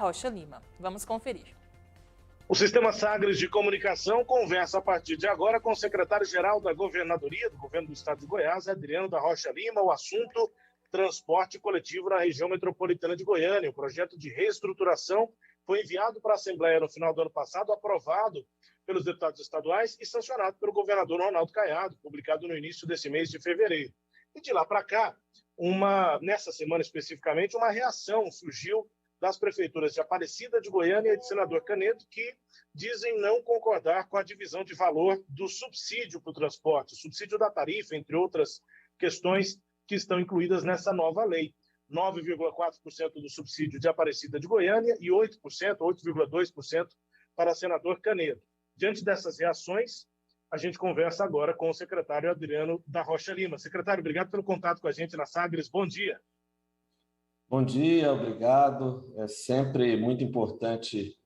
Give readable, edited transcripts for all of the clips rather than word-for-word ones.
Rocha Lima. Vamos conferir. O Sistema Sagres de Comunicação conversa a partir de agora com o secretário-geral da Governadoria do Governo do Estado de Goiás, Adriano da Rocha Lima, o assunto transporte coletivo na região metropolitana de Goiânia. O projeto de reestruturação foi enviado para a Assembleia no final do ano passado, aprovado pelos deputados estaduais e sancionado pelo governador Ronaldo Caiado, publicado no início desse mês de fevereiro. E de lá para cá, nessa semana especificamente, uma reação surgiu das prefeituras de Aparecida de Goiânia e de Senador Canedo, que dizem não concordar com a divisão de valor do subsídio para o transporte, o subsídio da tarifa, entre outras questões que estão incluídas nessa nova lei. 9,4% do subsídio de Aparecida de Goiânia e 8,2% para Senador Canedo. Diante dessas reações, a gente conversa agora com o secretário Adriano da Rocha Lima. Secretário, obrigado pelo contato com a gente na Sagres. Bom dia. Bom dia, obrigado. É sempre muito importante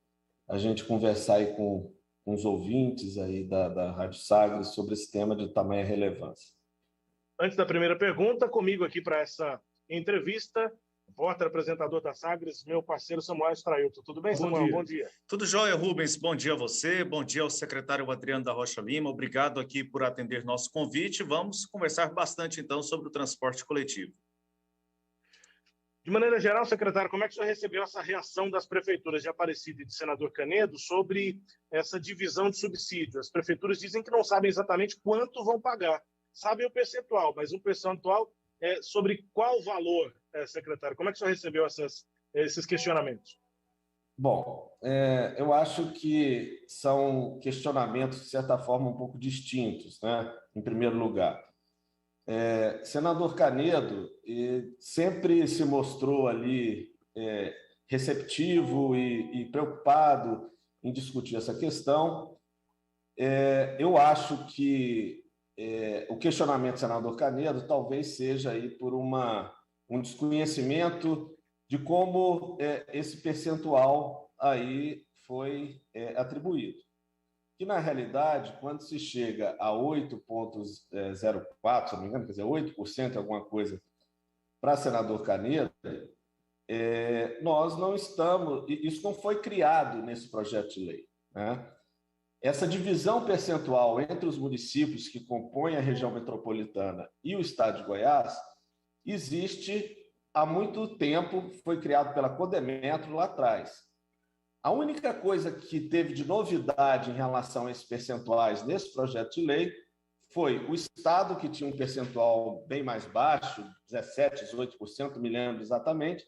a gente conversar aí com os ouvintes aí da Rádio Sagres sobre esse tema de tamanha relevância. Antes da primeira pergunta, comigo aqui para essa entrevista, o apresentador da Sagres, meu parceiro Samuel Strailton. Tudo bem, Samuel? Bom dia. Tudo jóia, Rubens. Bom dia a você, bom dia ao secretário Adriano da Rocha Lima. Obrigado aqui por atender nosso convite. Vamos conversar bastante, então, sobre o transporte coletivo. De maneira geral, secretário, como é que o senhor recebeu essa reação das prefeituras de Aparecida e de Senador Canedo sobre essa divisão de subsídio? As prefeituras dizem que não sabem exatamente quanto vão pagar. Sabem o percentual, mas um percentual sobre qual valor, secretário? Como é que o senhor recebeu esses questionamentos? Bom, eu acho que são questionamentos, de certa forma, um pouco distintos, né? Em primeiro lugar. Senador Canedo sempre se mostrou ali receptivo e preocupado em discutir essa questão. Eu acho que o questionamento do senador Canedo talvez seja aí por um desconhecimento de como esse percentual aí foi atribuído. Que, na realidade, quando se chega a 8,04%, se não me engano, quer dizer, 8% alguma coisa para senador Canedo, nós não estamos... Isso não foi criado nesse projeto de lei, né? Essa divisão percentual entre os municípios que compõem a região metropolitana e o estado de Goiás existe há muito tempo, foi criado pela Codemetro lá atrás. A única coisa que teve de novidade em relação a esses percentuais nesse projeto de lei foi o Estado, que tinha um percentual bem mais baixo, 17%, 18%, me lembro exatamente.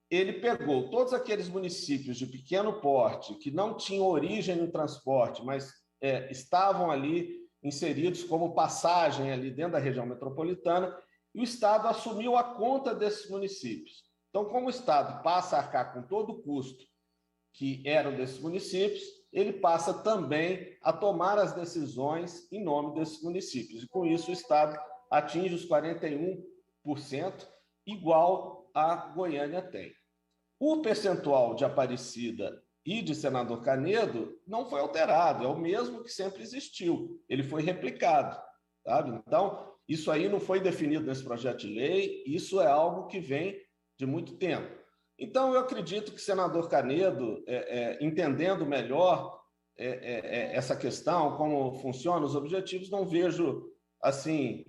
Ele pegou todos aqueles municípios de pequeno porte que não tinham origem no transporte, mas estavam ali inseridos como passagem ali dentro da região metropolitana, e o Estado assumiu a conta desses municípios. Então, como o Estado passa a arcar com todo o custo que eram desses municípios, ele passa também a tomar as decisões em nome desses municípios. E, com isso, o Estado atinge os 41%, igual a Goiânia tem. O percentual de Aparecida e de Senador Canedo não foi alterado, é o mesmo que sempre existiu. Ele foi replicado, sabe? Então, isso aí não foi definido nesse projeto de lei, isso é algo que vem de muito tempo. Então, eu acredito que o senador Canedo, entendendo melhor essa questão, como funcionam os objetivos, não vejo assim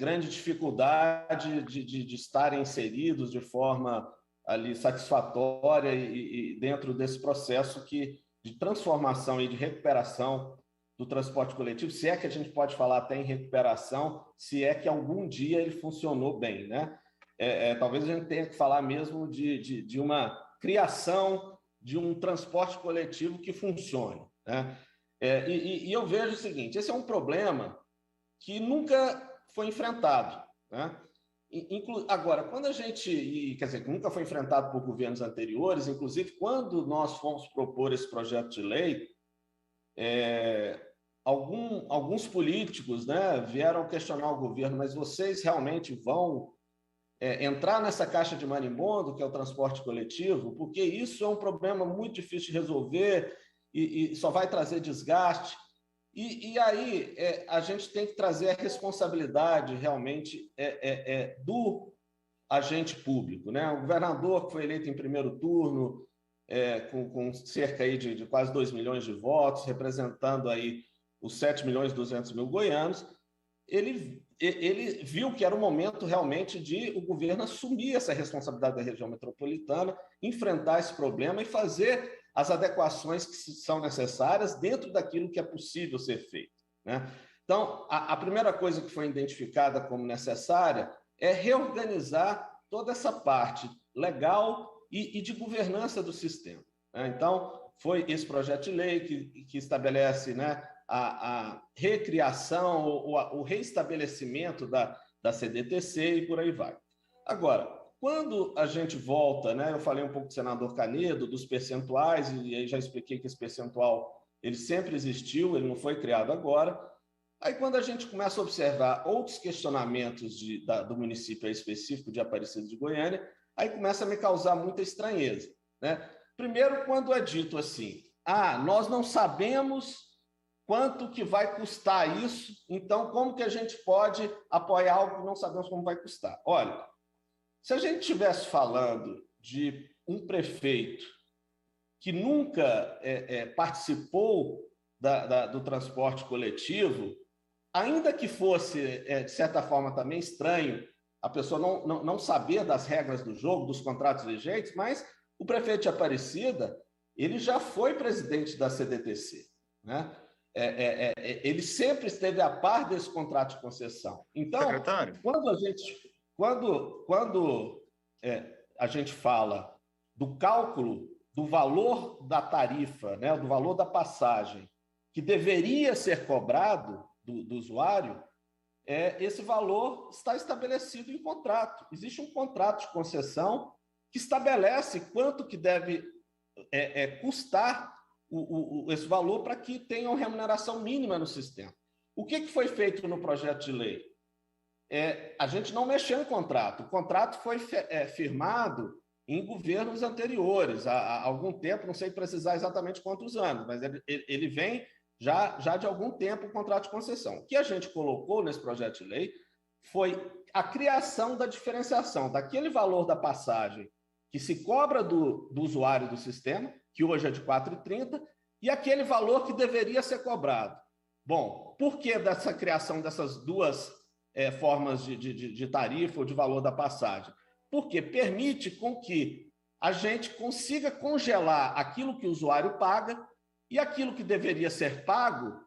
grande dificuldade de estarem inseridos de forma ali satisfatória e dentro desse processo de transformação e de recuperação do transporte coletivo, se é que a gente pode falar até em recuperação, se é que algum dia ele funcionou bem, né? Talvez a gente tenha que falar mesmo de uma criação de um transporte coletivo que funcione, né? E eu vejo o seguinte, esse é um problema que nunca foi enfrentado, né? Agora, quando a gente, quer dizer, nunca foi enfrentado por governos anteriores, inclusive quando nós fomos propor esse projeto de lei, alguns políticos, né, vieram questionar o governo, mas vocês realmente vão entrar nessa caixa de marimbondo, que é o transporte coletivo, porque isso é um problema muito difícil de resolver e só vai trazer desgaste. E aí a gente tem que trazer a responsabilidade realmente do agente público, né? O governador que foi eleito em primeiro turno com cerca aí de quase 2 milhões de votos, representando aí os 7.200.000 goianos, ele viu que era o momento realmente de o governo assumir essa responsabilidade da região metropolitana, enfrentar esse problema e fazer as adequações que são necessárias dentro daquilo que é possível ser feito, né? Então, a primeira coisa que foi identificada como necessária é reorganizar toda essa parte legal e de governança do sistema, né? Então, foi esse projeto de lei que estabelece, né, a recriação, o reestabelecimento da CDTC e por aí vai. Agora, quando a gente volta, né, eu falei um pouco do senador Canedo, dos percentuais, e aí já expliquei que esse percentual ele sempre existiu, ele não foi criado agora. Aí, quando a gente começa a observar outros questionamentos do município específico de Aparecida de Goiânia, aí começa a me causar muita estranheza, né? Primeiro, quando é dito assim, nós não sabemos quanto que vai custar isso, então como que a gente pode apoiar algo que não sabemos como vai custar? Olha, se a gente estivesse falando de um prefeito que nunca participou do transporte coletivo, ainda que fosse, de certa forma, também estranho a pessoa não saber das regras do jogo, dos contratos vigentes, mas o prefeito de Aparecida, ele já foi presidente da CDTC, né? Ele sempre esteve a par desse contrato de concessão. Então, secretário, quando a gente fala do cálculo do valor da tarifa, né, do valor da passagem, que deveria ser cobrado do usuário, esse valor está estabelecido em contrato. Existe um contrato de concessão que estabelece quanto que deve custar esse valor para que tenha uma remuneração mínima no sistema. O que foi feito no projeto de lei? A gente não mexeu em contrato. O contrato foi firmado em governos anteriores, há algum tempo, não sei precisar exatamente quantos anos, mas ele vem já de algum tempo o contrato de concessão. O que a gente colocou nesse projeto de lei foi a criação da diferenciação daquele valor da passagem que se cobra do usuário do sistema, que hoje é de R$ 4,30, e aquele valor que deveria ser cobrado. Bom, por que dessa criação dessas duas formas de tarifa ou de valor da passagem? Porque permite com que a gente consiga congelar aquilo que o usuário paga e aquilo que deveria ser pago,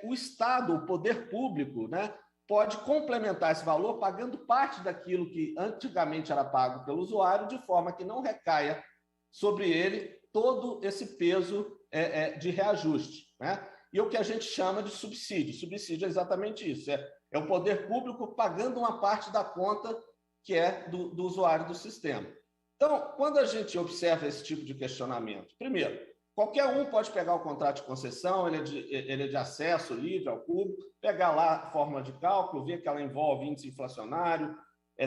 o Estado, o poder público, né, pode complementar esse valor pagando parte daquilo que antigamente era pago pelo usuário, de forma que não recaia sobre ele todo esse peso de reajuste, né? E o que a gente chama de subsídio. Subsídio é exatamente isso, é o poder público pagando uma parte da conta que é do usuário do sistema. Então, quando a gente observa esse tipo de questionamento, primeiro, qualquer um pode pegar o contrato de concessão, ele é de acesso livre ao público, pegar lá a fórmula de cálculo, ver que ela envolve índice inflacionário,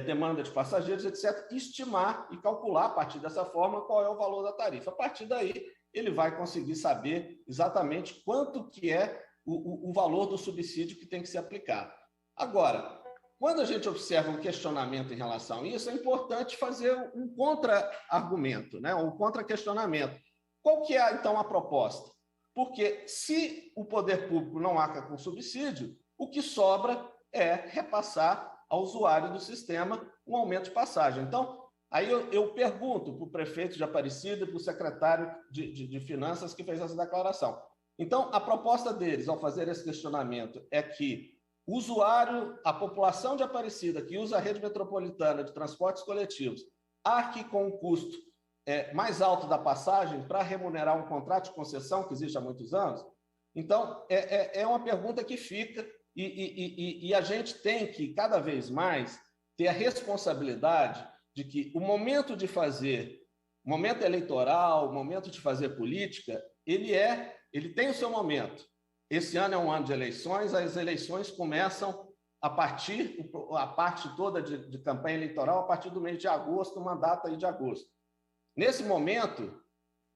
demanda de passageiros, etc., estimar e calcular a partir dessa forma qual é o valor da tarifa. A partir daí, ele vai conseguir saber exatamente quanto que é o valor do subsídio que tem que ser aplicado. Agora, quando a gente observa um questionamento em relação a isso, é importante fazer um contra-argumento, né? Um contra-questionamento. Qual que é, então, a proposta? Porque se o poder público não arca com subsídio, o que sobra é repassar ao usuário do sistema um aumento de passagem. Então, aí eu pergunto para o prefeito de Aparecida e para o secretário de Finanças que fez essa declaração. Então, a proposta deles, ao fazer esse questionamento, é que o usuário, a população de Aparecida, que usa a rede metropolitana de transportes coletivos, arque com o custo mais alto da passagem para remunerar um contrato de concessão que existe há muitos anos? Então, é uma pergunta que fica e a gente tem que, cada vez mais, ter a responsabilidade de que o momento de fazer, o momento eleitoral, o momento de fazer política, ele tem o seu momento. Esse ano é um ano de eleições, as eleições começam a parte toda de campanha eleitoral a partir do mês de agosto, uma data aí de agosto. Nesse momento,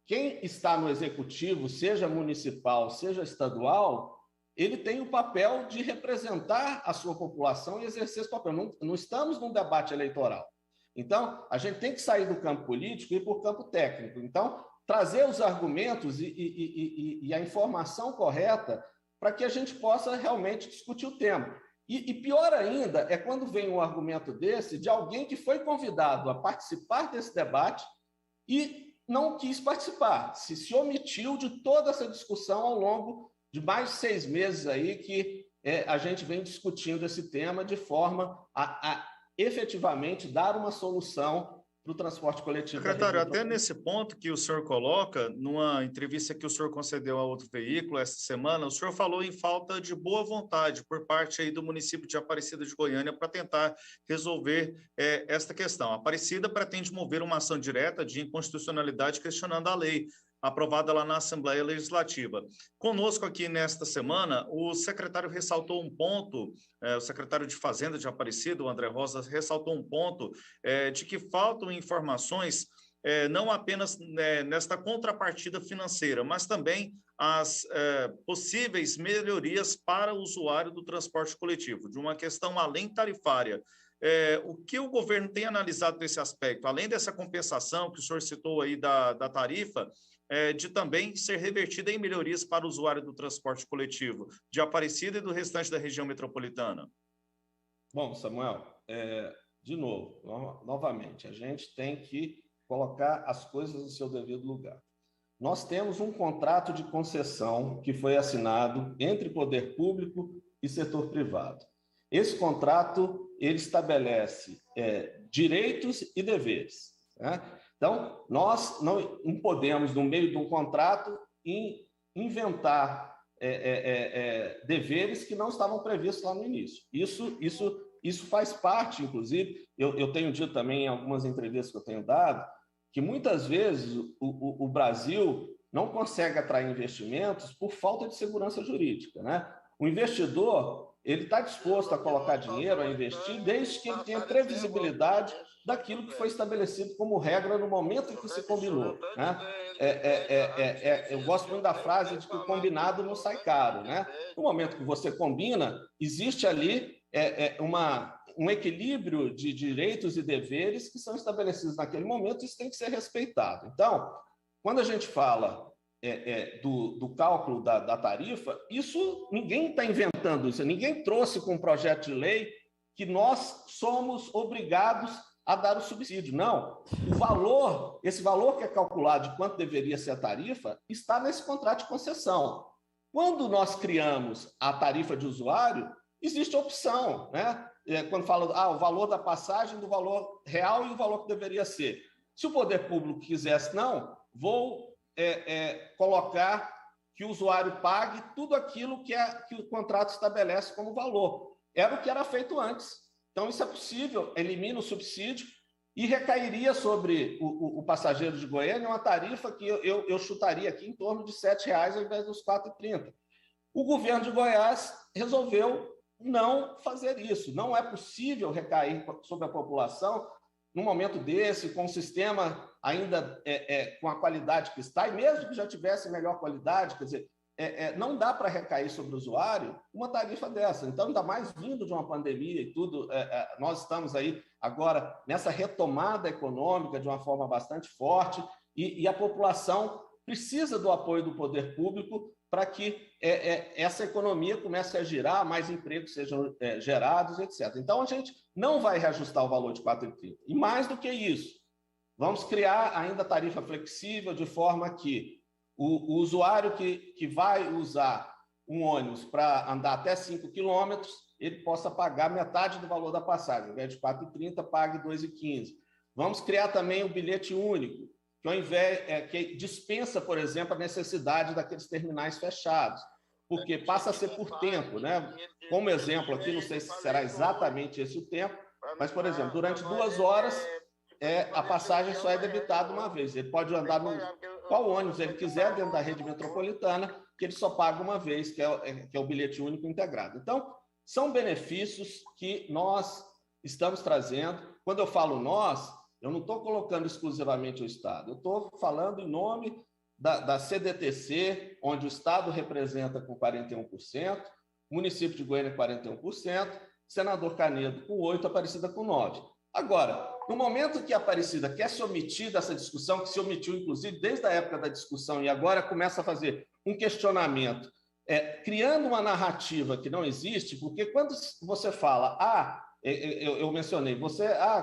quem está no executivo, seja municipal, seja estadual, ele tem o papel de representar a sua população e exercer esse papel. Não estamos num debate eleitoral. Então, a gente tem que sair do campo político e ir para o campo técnico. Então, trazer os argumentos e a informação correta para que a gente possa realmente discutir o tema. E pior ainda é quando vem um argumento desse de alguém que foi convidado a participar desse debate e não quis participar, se omitiu de toda essa discussão ao longo de mais de 6 meses aí que a gente vem discutindo esse tema de forma a efetivamente dar uma solução para o transporte coletivo. Secretário, até nesse ponto que o senhor coloca, numa entrevista que o senhor concedeu a outro veículo esta semana, o senhor falou em falta de boa vontade por parte aí do município de Aparecida de Goiânia para tentar resolver esta questão. A Aparecida pretende mover uma ação direta de inconstitucionalidade questionando a lei aprovada lá na Assembleia Legislativa. Conosco aqui nesta semana, o secretário ressaltou um ponto, o secretário de Fazenda de Aparecida, o André Rosa, ressaltou um ponto de que faltam informações não apenas nesta contrapartida financeira, mas também as possíveis melhorias para o usuário do transporte coletivo, de uma questão além tarifária. O que o governo tem analisado nesse aspecto, além dessa compensação que o senhor citou aí da tarifa, de também ser revertida em melhorias para o usuário do transporte coletivo de Aparecida e do restante da região metropolitana? Bom, Samuel, de novo, novamente, a gente tem que colocar as coisas no seu devido lugar. Nós temos um contrato de concessão que foi assinado entre poder público e setor privado. Esse contrato, ele estabelece direitos e deveres, né? Então, nós não podemos, no meio de um contrato, inventar deveres que não estavam previstos lá no início. Isso faz parte, inclusive, eu tenho dito também em algumas entrevistas que eu tenho dado, que muitas vezes o Brasil não consegue atrair investimentos por falta de segurança jurídica, né? O investidor, ele está disposto a colocar dinheiro, a investir, desde que ele tenha previsibilidade daquilo que foi estabelecido como regra no momento em que se combinou, né? Eu gosto muito da frase de que o combinado não sai caro, né? No momento que você combina, existe ali um equilíbrio de direitos e deveres que são estabelecidos naquele momento, isso tem que ser respeitado. Então, quando a gente fala do cálculo da tarifa, isso ninguém está inventando isso, ninguém trouxe com um projeto de lei que nós somos obrigados a dar o subsídio. Não, esse valor que é calculado de quanto deveria ser a tarifa, está nesse contrato de concessão. Quando nós criamos a tarifa de usuário, existe opção, né? Quando fala o valor da passagem, do valor real e o valor que deveria ser. Se o poder público quisesse, não, vou colocar que o usuário pague tudo aquilo que o contrato estabelece como valor. Era o que era feito antes. Então, isso é possível, elimina o subsídio e recairia sobre o passageiro de Goiânia uma tarifa que eu chutaria aqui em torno de R$ 7,00 ao invés dos R$ 4,30. O governo de Goiás resolveu não fazer isso. Não é possível recair sobre a população num momento desse, com um sistema ainda com a qualidade que está, e mesmo que já tivesse melhor qualidade, quer dizer, não dá para recair sobre o usuário uma tarifa dessa. Então, ainda mais vindo de uma pandemia e tudo, nós estamos aí agora nessa retomada econômica de uma forma bastante forte e a população precisa do apoio do poder público para que essa economia comece a girar, mais empregos sejam gerados, etc. Então, a gente não vai reajustar o valor de R$ 4,30. E mais do que isso, vamos criar ainda tarifa flexível de forma que o usuário que vai usar um ônibus para andar até 5 quilômetros, ele possa pagar metade do valor da passagem. Ao invés de R$ 4,30, pague R$ 2,15. Vamos criar também o bilhete único, que ao invés que dispensa, por exemplo, a necessidade daqueles terminais fechados, porque passa a ser por tempo, né? Como exemplo aqui, não sei se será exatamente esse o tempo, mas, por exemplo, durante 2 horas, a passagem só é debitada uma vez. Ele pode andar qual ônibus ele quiser dentro da rede metropolitana, que ele só paga uma vez, que é o bilhete único integrado. Então, são benefícios que nós estamos trazendo. Quando eu falo nós, eu não estou colocando exclusivamente o Estado, eu estou falando em nome da CDTC, onde o Estado representa com 41%, o município de Goiânia 41%, Senador Canedo com 8%, Aparecida com 9%. Agora, no momento que a Aparecida quer se omitir dessa discussão, que se omitiu, inclusive, desde a época da discussão, e agora começa a fazer um questionamento, criando uma narrativa que não existe, porque quando você fala, eu mencionei,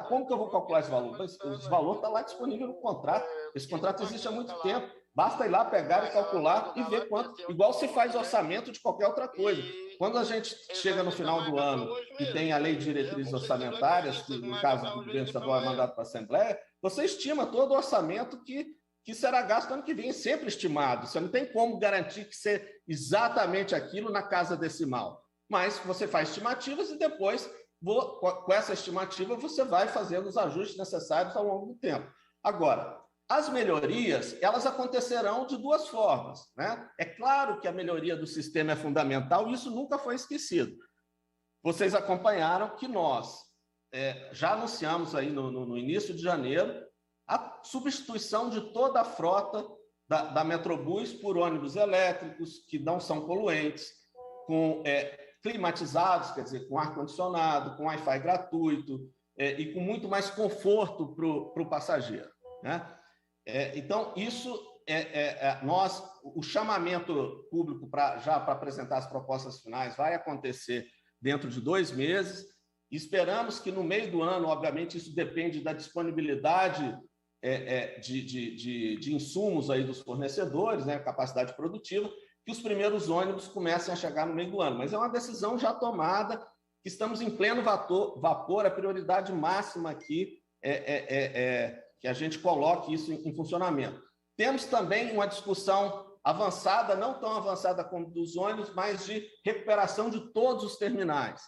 como que eu vou calcular esse valor? Esse valor está lá disponível no contrato, esse contrato existe há muito tempo, basta ir lá, pegar e calcular e ver quanto, igual se faz orçamento de qualquer outra coisa. Quando a gente chega no final do ano e tem a lei de diretrizes orçamentárias, que no caso do governo estadual é mandado para a Assembleia, você estima todo o orçamento que será gasto no ano que vem, é sempre estimado. Você não tem como garantir que seja exatamente aquilo na casa decimal. Mas você faz estimativas e depois, com essa estimativa, você vai fazendo os ajustes necessários ao longo do tempo. Agora, as melhorias, elas acontecerão de duas formas, né? É claro que a melhoria do sistema é fundamental e isso nunca foi esquecido. Vocês acompanharam que nós já anunciamos aí no início de janeiro a substituição de toda a frota da Metrobus por ônibus elétricos que não são poluentes, com climatizados, quer dizer, com ar-condicionado, com Wi-Fi gratuito e com muito mais conforto para o passageiro, né? Então, isso o chamamento público para apresentar as propostas finais vai acontecer dentro de 2 meses. Esperamos que no meio do ano, obviamente, isso depende da disponibilidade de insumos aí dos fornecedores, né, capacidade produtiva, que os primeiros ônibus comecem a chegar no meio do ano. Mas é uma decisão já tomada, que estamos em pleno vapor, a prioridade máxima aqui que a gente coloque isso em funcionamento. Temos também uma discussão avançada, não tão avançada como dos ônibus, mas de recuperação de todos os terminais.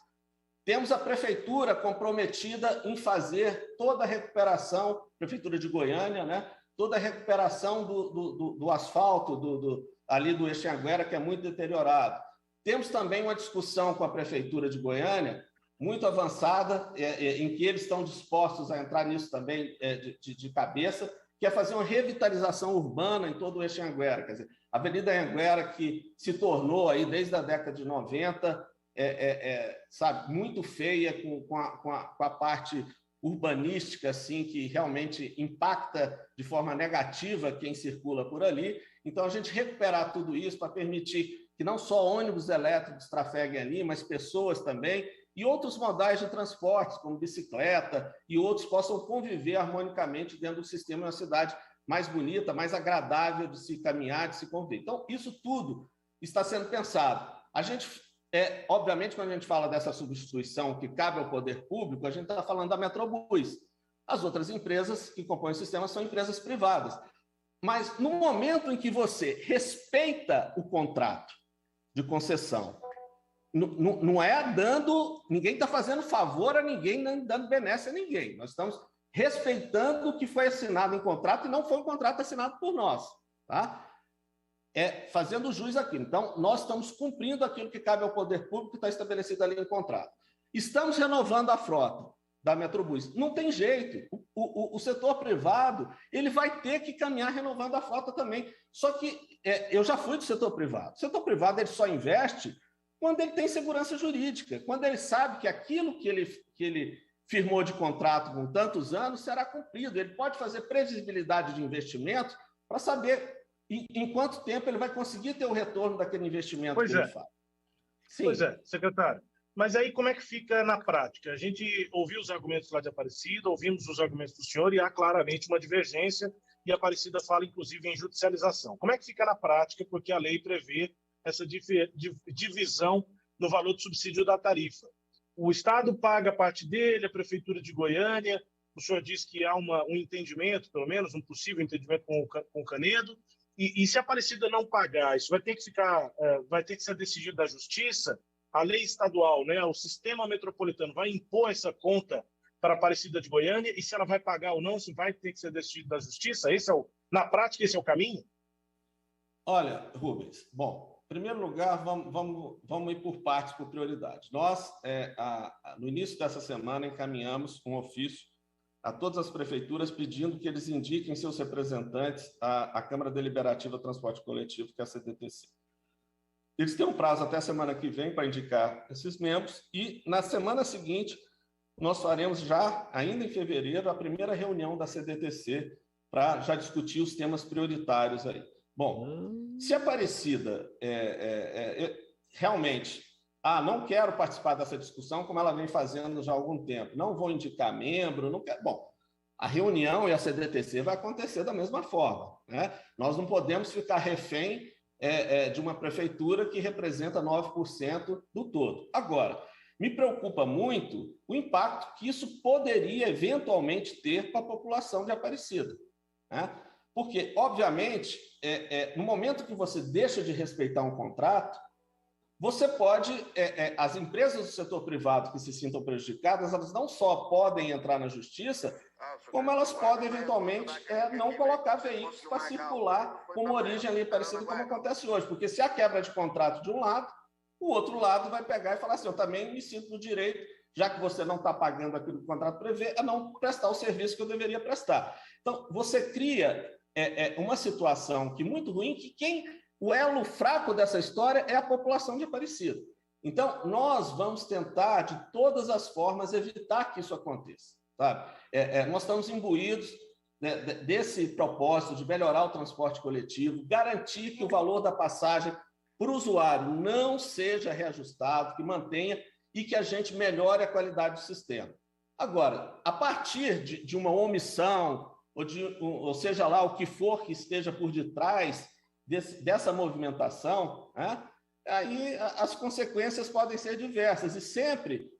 Temos a Prefeitura comprometida em fazer toda a recuperação, Prefeitura de Goiânia, né? Toda a recuperação do asfalto ali do Eixanguera, que é muito deteriorado. Temos também uma discussão com a Prefeitura de Goiânia, muito avançada, em que eles estão dispostos a entrar nisso também de cabeça, que é fazer uma revitalização urbana em todo o Eixanguera. Quer dizer, a Avenida Anhanguera, que se tornou aí desde a década de 90, sabe, muito feia, com a parte urbanística, assim, que realmente impacta de forma negativa quem circula por ali. Então, a gente recuperar tudo isso para permitir que não só ônibus elétricos trafeguem ali, mas pessoas também, e outros modais de transportes, como bicicleta e outros, possam conviver harmonicamente dentro do sistema de uma cidade mais bonita, mais agradável de se caminhar, de se conviver. Então, isso tudo está sendo pensado. A gente, obviamente, quando a gente fala dessa substituição que cabe ao poder público, a gente está falando da Metrobus. As outras empresas que compõem o sistema são empresas privadas. Mas, no momento em que você respeita o contrato de concessão, não é dando... Ninguém está fazendo favor a ninguém, nem dando benesse a ninguém. Nós estamos respeitando o que foi assinado em contrato e não foi um contrato assinado por nós, tá? Fazendo jus àquilo. Então, nós estamos cumprindo aquilo que cabe ao poder público que está estabelecido ali em contrato. Estamos renovando a frota da Metrobus. Não tem jeito. O setor privado ele vai ter que caminhar renovando a frota também. Só que eu já fui do setor privado. O setor privado ele só investe quando ele tem segurança jurídica, quando ele sabe que aquilo que ele firmou de contrato com tantos anos será cumprido. Ele pode fazer previsibilidade de investimento para saber em quanto tempo ele vai conseguir ter o retorno daquele investimento que ele faz. Sim. Pois é, secretário. Mas aí como é que fica na prática? A gente ouviu os argumentos lá de Aparecida, ouvimos os argumentos do senhor e há claramente uma divergência e a Aparecida fala, inclusive, em judicialização. Como é que fica na prática? Porque a lei prevê essa divisão no valor do subsídio da tarifa. O Estado paga a parte dele, a Prefeitura de Goiânia, o senhor diz que há um entendimento, pelo menos um possível entendimento com o Canedo, e se a Aparecida não pagar, isso vai ter que ser decidido da Justiça, a lei estadual, né, o sistema metropolitano vai impor essa conta para a Aparecida de Goiânia, e se ela vai pagar ou não, isso vai ter que ser decidido da Justiça? Na prática, esse é o caminho? Olha, Rubens, bom, em primeiro lugar, vamos ir por partes, por prioridade. Nós, no início dessa semana, encaminhamos um ofício a todas as prefeituras pedindo que eles indiquem seus representantes à Câmara Deliberativa do Transporte Coletivo, que é a CDTC. Eles têm um prazo até a semana que vem para indicar esses membros e, na semana seguinte, nós faremos já, ainda em fevereiro, a primeira reunião da CDTC para já discutir os temas prioritários aí. Bom, se a Aparecida realmente, não quero participar dessa discussão como ela vem fazendo já há algum tempo, não vou indicar membro, não quero... Bom, a reunião e a CDTC vai acontecer da mesma forma, né? Nós não podemos ficar refém de uma prefeitura que representa 9% do todo. Agora, me preocupa muito o impacto que isso poderia eventualmente ter para a população de Aparecida, né? Porque, obviamente, no momento que você deixa de respeitar um contrato, você pode... as empresas do setor privado que se sintam prejudicadas, elas não só podem entrar na justiça, como elas podem, eventualmente, não colocar veículos para circular com uma origem ali parecida como acontece hoje. Porque se há quebra de contrato de um lado, o outro lado vai pegar e falar assim, eu também me sinto no direito, já que você não está pagando aquilo que o contrato prevê, a não prestar o serviço que eu deveria prestar. Então, você cria uma situação que muito ruim, que o elo fraco dessa história é a população de Aparecida. Então, nós vamos tentar, de todas as formas, evitar que isso aconteça. Sabe? Nós estamos imbuídos, né, desse propósito de melhorar o transporte coletivo, garantir que o valor da passagem para o usuário não seja reajustado, que mantenha e que a gente melhore a qualidade do sistema. Agora, a partir de uma omissão, ou seja lá o que for que esteja por detrás dessa movimentação, né, aí as consequências podem ser diversas e sempre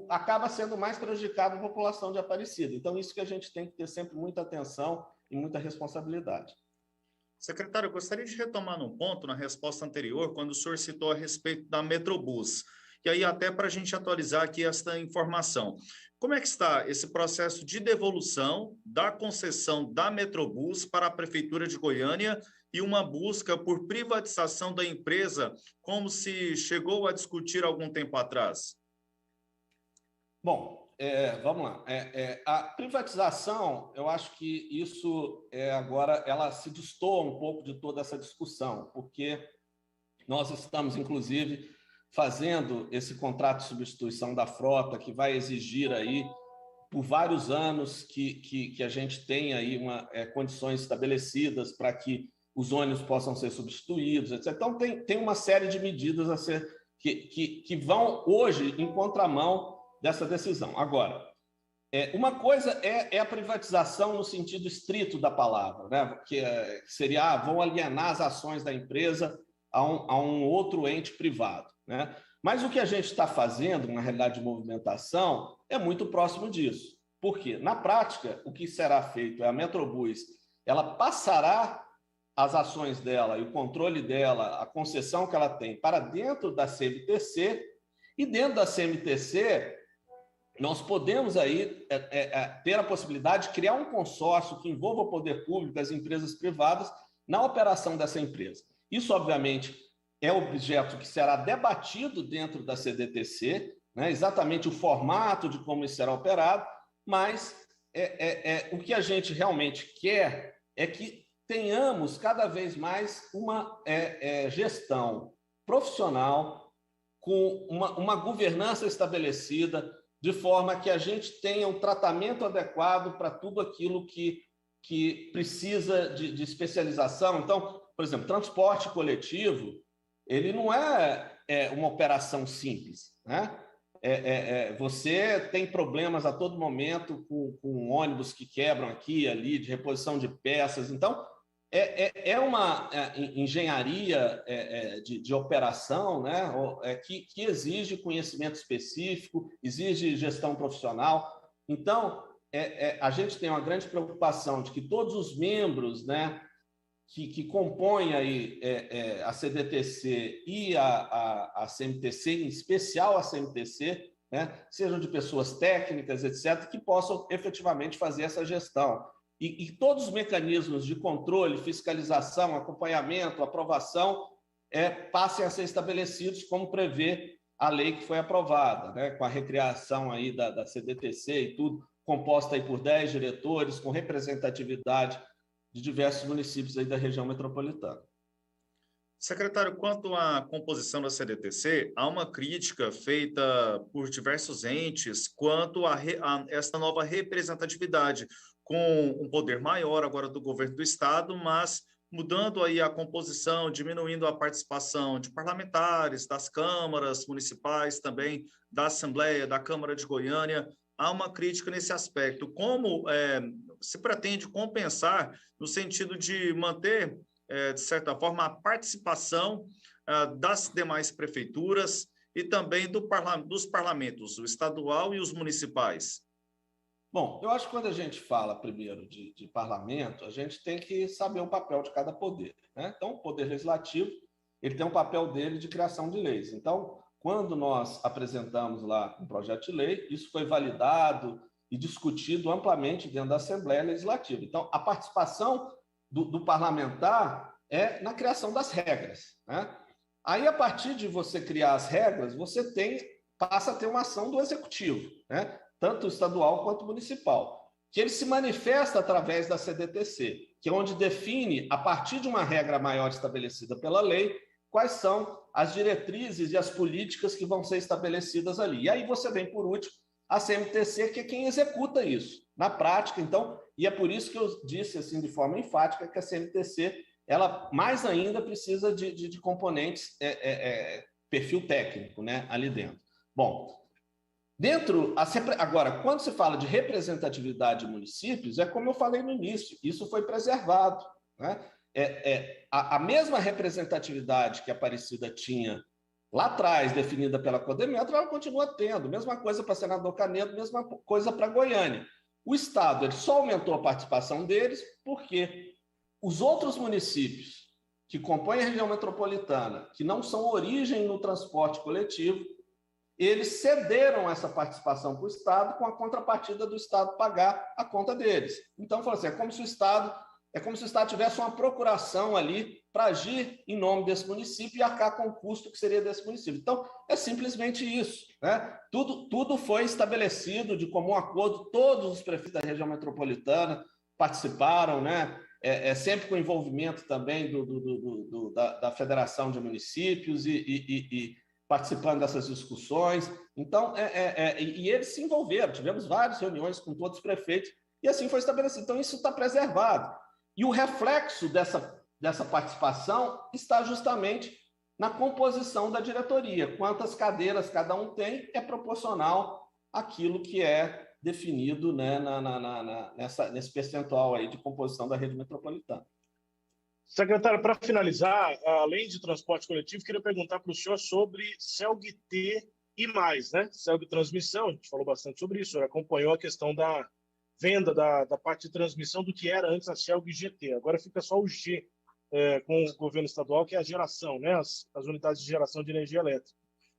acaba sendo mais prejudicada a população de Aparecida. Então, isso que a gente tem que ter sempre muita atenção e muita responsabilidade. Secretário, eu gostaria de retomar num ponto, na resposta anterior, quando o senhor citou a respeito da Metrobus. E aí, até para a gente atualizar aqui esta informação. Como é que está esse processo de devolução da concessão da Metrobus para a Prefeitura de Goiânia e uma busca por privatização da empresa, como se chegou a discutir algum tempo atrás? Bom, vamos lá. A privatização, eu acho que isso agora ela se destoa um pouco de toda essa discussão, porque nós estamos, inclusive, fazendo esse contrato de substituição da frota, que vai exigir aí, por vários anos, que a gente tenha aí condições estabelecidas para que os ônibus possam ser substituídos, etc. Então, tem uma série de medidas a ser, que vão hoje em contramão dessa decisão. Agora, uma coisa é a privatização no sentido estrito da palavra, né? Que seria, vão alienar as ações da empresa a um outro ente privado, né? Mas o que a gente está fazendo, na realidade de movimentação, é muito próximo disso. Por quê? Na prática, o que será feito é a Metrobus, ela passará as ações dela e o controle dela, a concessão que ela tem, para dentro da CMTC, e dentro da CMTC nós podemos aí ter a possibilidade de criar um consórcio que envolva o poder público, as empresas privadas, na operação dessa empresa. Isso, obviamente, é objeto que será debatido dentro da CDTC, né? Exatamente o formato de como isso será operado, mas o que a gente realmente quer é que tenhamos cada vez mais uma gestão profissional com uma governança estabelecida, de forma que a gente tenha um tratamento adequado para tudo aquilo que precisa de especialização. Então, por exemplo, transporte coletivo, ele não é uma operação simples, né? Você tem problemas a todo momento com ônibus que quebram aqui e ali, de reposição de peças. Então, é uma engenharia de operação, né? Que exige conhecimento específico, exige gestão profissional. Então, a gente tem uma grande preocupação de que todos os membros, né, que compõem aí, a CDTC e a CMTC, em especial a CMTC, né, sejam de pessoas técnicas, etc., que possam efetivamente fazer essa gestão. E todos os mecanismos de controle, fiscalização, acompanhamento, aprovação passem a ser estabelecidos como prevê a lei que foi aprovada, né, com a recriação aí da CDTC e tudo, composta aí por 10 diretores, com representatividade de diversos municípios aí da região metropolitana. Secretário, quanto à composição da CDTC, há uma crítica feita por diversos entes quanto a esta nova representatividade, com um poder maior agora do governo do Estado, mas mudando aí a composição, diminuindo a participação de parlamentares, das câmaras municipais, também da Assembleia, da Câmara de Goiânia. Há uma crítica nesse aspecto. Como se pretende compensar no sentido de manter, de certa forma, a participação das demais prefeituras e também dos parlamentos, o estadual e os municipais? Bom, eu acho que quando a gente fala primeiro de parlamento, a gente tem que saber o papel de cada poder, né? Então, o poder legislativo, ele tem um papel dele de criação de leis. Então, quando nós apresentamos lá um projeto de lei, isso foi validado e discutido amplamente dentro da Assembleia Legislativa. Então, a participação do parlamentar é na criação das regras, né? Aí, a partir de você criar as regras, você passa a ter uma ação do executivo, né? Tanto estadual quanto municipal, que ele se manifesta através da CDTC, que é onde define, a partir de uma regra maior estabelecida pela lei, quais são as diretrizes e as políticas que vão ser estabelecidas ali. E aí você vem, por último, a CMTC, que é quem executa isso na prática. Então, e é por isso que eu disse assim de forma enfática que a CMTC, ela mais ainda precisa de componentes, perfil técnico, né, ali dentro. Bom, agora, quando se fala de representatividade de municípios, é como eu falei no início, isso foi preservado, né? A mesma representatividade que a Aparecida tinha lá atrás, definida pela Codemetro, ela continua tendo. Mesma coisa para Senador Canedo, mesma coisa para Goiânia. O Estado ele só aumentou a participação deles porque os outros municípios que compõem a região metropolitana, que não são origem no transporte coletivo, eles cederam essa participação para o Estado com a contrapartida do Estado pagar a conta deles. Então, assim, é como se o Estado tivesse uma procuração ali para agir em nome desse município e arcar com o custo que seria desse município. Então, é simplesmente isso, né? Tudo foi estabelecido de comum acordo, todos os prefeitos da região metropolitana participaram, né? Sempre com envolvimento também da Federação de Municípios e participando dessas discussões. Então, e eles se envolveram, tivemos várias reuniões com todos os prefeitos, e assim foi estabelecido. Então, isso está preservado. E o reflexo dessa participação está justamente na composição da diretoria. Quantas cadeiras cada um tem é proporcional àquilo que é definido, né, nesse percentual aí de composição da rede metropolitana. Secretário, para finalizar, além de transporte coletivo, queria perguntar para o senhor sobre CELG-T e mais, né? CELG Transmissão, a gente falou bastante sobre isso, o senhor acompanhou a questão da venda da parte de transmissão do que era antes a CELG-GT. Agora fica só o G com o governo estadual, que é a geração, né? As unidades de geração de energia elétrica.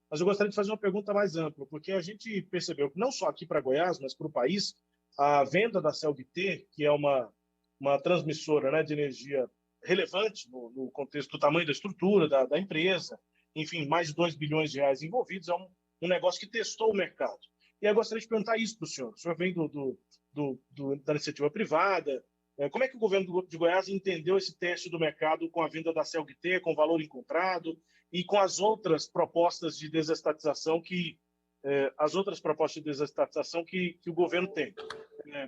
Mas eu gostaria de fazer uma pergunta mais ampla, porque a gente percebeu que não só aqui para Goiás, mas para o país, a venda da CELG-T, que é uma transmissora, né, de energia relevante no contexto do tamanho da estrutura da empresa, enfim, mais de 2 bilhões de reais envolvidos, é um negócio que testou o mercado. E aí eu gostaria de perguntar isso para o senhor. O senhor vem da iniciativa privada. Como é que o governo de Goiás entendeu esse teste do mercado com a venda da CELG-T, com o valor encontrado e com as outras propostas de desestatização que o governo tem?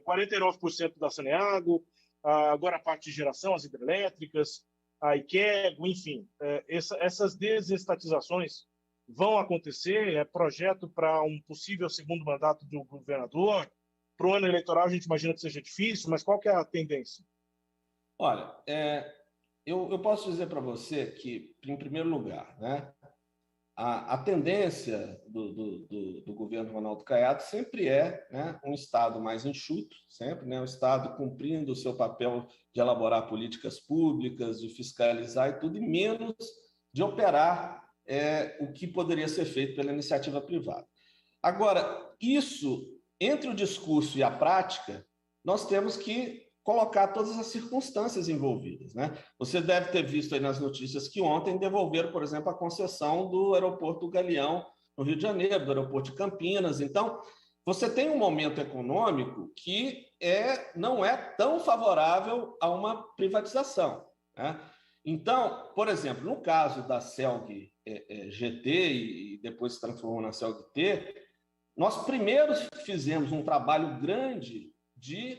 49% da Saneago, agora a parte de geração, as hidrelétricas, a IQEGO, enfim. Essas desestatizações vão acontecer? É projeto para um possível segundo mandato do governador? Para o ano eleitoral, a gente imagina que seja difícil, mas qual que é a tendência? Olha, eu posso dizer para você que, em primeiro lugar, né, a tendência do governo Ronaldo Caiado sempre é, né, um Estado mais enxuto, sempre, né, um Estado cumprindo o seu papel de elaborar políticas públicas, de fiscalizar e tudo, e menos de operar o que poderia ser feito pela iniciativa privada. Agora, isso, entre o discurso e a prática, nós temos que colocar todas as circunstâncias envolvidas, né? Você deve ter visto aí nas notícias que ontem devolveram, por exemplo, a concessão do aeroporto do Galeão, no Rio de Janeiro, do aeroporto de Campinas. Então, você tem um momento econômico que não é tão favorável a uma privatização, né? Então, por exemplo, no caso da CELG GT e depois se transformou na CELG T, nós primeiro fizemos um trabalho grande de,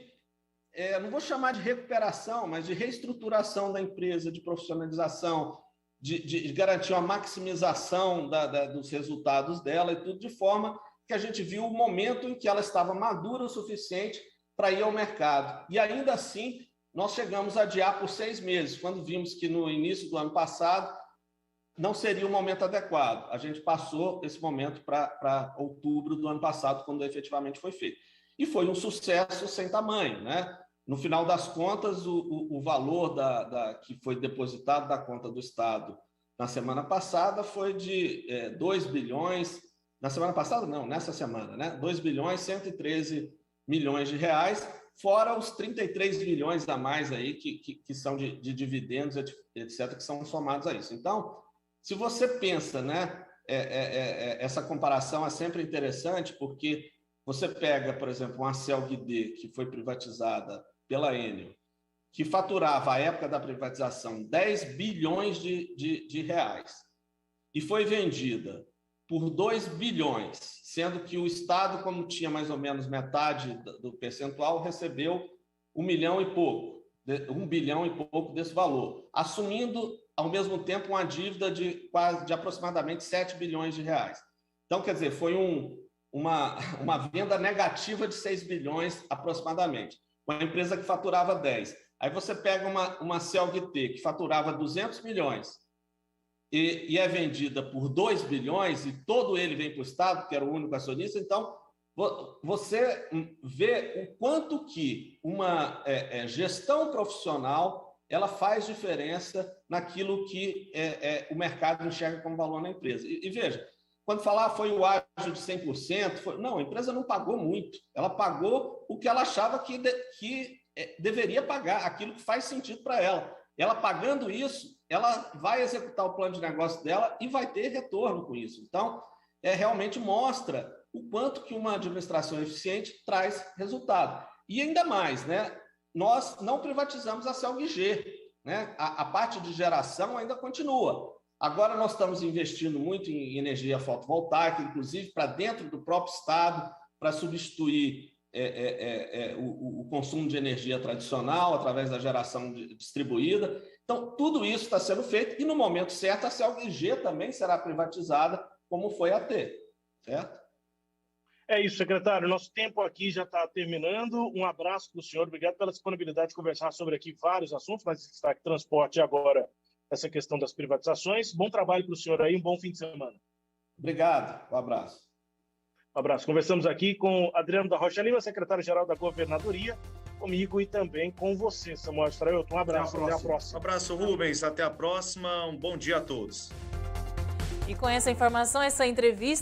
não vou chamar de recuperação, mas de reestruturação da empresa, de profissionalização, de garantir uma maximização dos resultados dela e tudo de forma que a gente viu o momento em que ela estava madura o suficiente para ir ao mercado. E ainda assim, nós chegamos a adiar por 6 meses, quando vimos que no início do ano passado não seria o momento adequado. A gente passou esse momento para outubro do ano passado, quando efetivamente foi feito. E foi um sucesso sem tamanho, né? No final das contas, o valor que foi depositado da conta do Estado na semana passada foi de 2 bilhões... Na semana passada, não, nessa semana, né? 2 bilhões 113 milhões de reais, fora os 33 milhões a mais aí que são de dividendos, etc., que são somados a isso. Então, se você pensa, né, essa comparação é sempre interessante, porque você pega, por exemplo, uma CELG-D, que foi privatizada pela Enel, que faturava, à época da privatização, 10 bilhões de reais, e foi vendida por 2 bilhões, sendo que o Estado, como tinha mais ou menos metade do percentual, recebeu 1 bilhão e pouco desse valor, assumindo, ao mesmo tempo, uma dívida de aproximadamente 7 bilhões de reais. Então, quer dizer, foi uma venda negativa de 6 bilhões aproximadamente, uma empresa que faturava 10. Aí você pega uma CELG-T que faturava 200 milhões, e é vendida por 2 bilhões, e todo ele vem para o Estado, que era o único acionista. Então, você vê o quanto que uma gestão profissional ela faz diferença naquilo que o mercado enxerga como valor na empresa. E veja, quando falar foi o ágio de 100%, não, a empresa não pagou muito, ela pagou o que ela achava que deveria pagar, aquilo que faz sentido para ela. Ela pagando isso, ela vai executar o plano de negócio dela e vai ter retorno com isso. Então, realmente mostra o quanto que uma administração eficiente traz resultado. E ainda mais, né? Nós não privatizamos a CELG-G, né? A parte de geração ainda continua. Agora nós estamos investindo muito em energia fotovoltaica, inclusive para dentro do próprio Estado, para substituir o consumo de energia tradicional através da geração distribuída. Então, tudo isso está sendo feito e, no momento certo, a CELG-G também será privatizada, como foi a T, certo? É isso, secretário. Nosso tempo aqui já está terminando. Um abraço para o senhor. Obrigado pela disponibilidade de conversar sobre aqui vários assuntos, mas destaque transporte agora, essa questão das privatizações. Bom trabalho para o senhor aí, um bom fim de semana. Obrigado, um abraço. Um abraço. Conversamos aqui com Adriano da Rocha Lima, secretário-geral da Governadoria, comigo e também com você, Samuel Strailton. Um abraço, até a próxima. Um abraço, Rubens, até a próxima. Um bom dia a todos. E com essa informação, essa entrevista